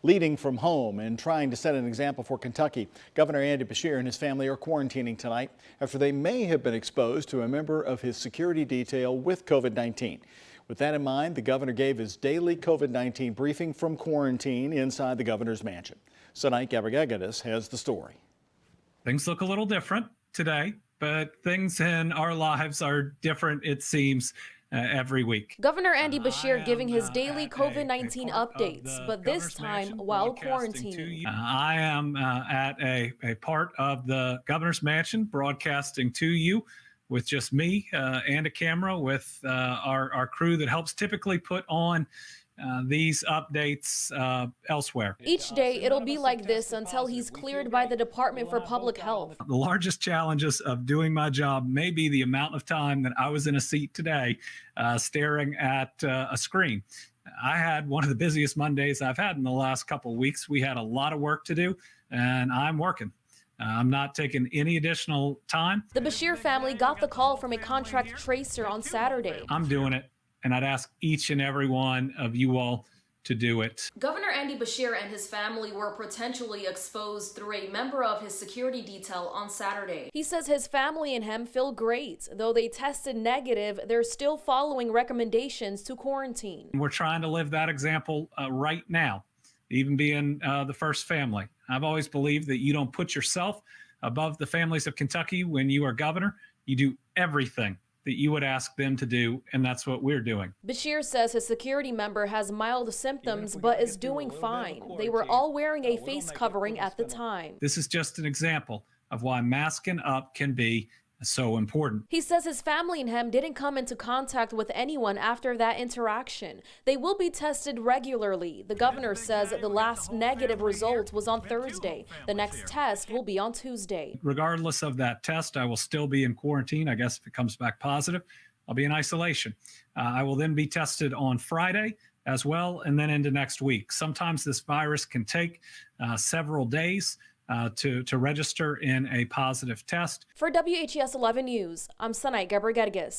leading from home and trying to set an example for Kentucky. Governor Andy Beshear and his family are quarantining tonight after they may have been exposed to a member of his security detail with COVID-19. With that in mind, the governor gave his daily COVID-19 briefing from quarantine inside the governor's mansion. Tonight, Gabriel has the story. Things look a little different today, but things in our lives are different, it seems, every week. Governor Andy Beshear giving his daily COVID-19 updates, but this time while quarantining. I am at a part of the governor's mansion broadcasting to you with just me and a camera with our crew that helps typically put on these updates elsewhere. Each day it'll be like this until he's cleared by the Department for Public Health. The largest challenges of doing my job may be the amount of time that I was in a seat today staring at a screen. I had one of the busiest Mondays I've had in the last couple of weeks. We had a lot of work to do, and I'm working. I'm not taking any additional time. The Beshear family got the call from a contract tracer on Saturday. I'm doing it, and I'd ask each and every one of you all to do it. Governor Andy Beshear and his family were potentially exposed through a member of his security detail on Saturday. He says his family and him feel great. Though they tested negative, they're still following recommendations to quarantine. We're trying to live that example right now, even being the first family. I've always believed that you don't put yourself above the families of Kentucky when you are governor. You do everything that you would ask them to do, and that's what we're doing. Beshear says his security member has mild symptoms but is doing fine. They were all wearing a face covering at the time. This is just an example of why masking up can be so important. He says his family and him didn't come into contact with anyone after that interaction. They will be tested regularly. The governor says the last negative result was on Thursday. The next test will be on Tuesday. Regardless of that test, I will still be in quarantine. I guess if it comes back positive, I'll be in isolation. I will then be tested on Friday as well, and then into next week. Sometimes this virus can take several days to register in a positive test. For WHES 11 News, I'm Sanai Gabriel.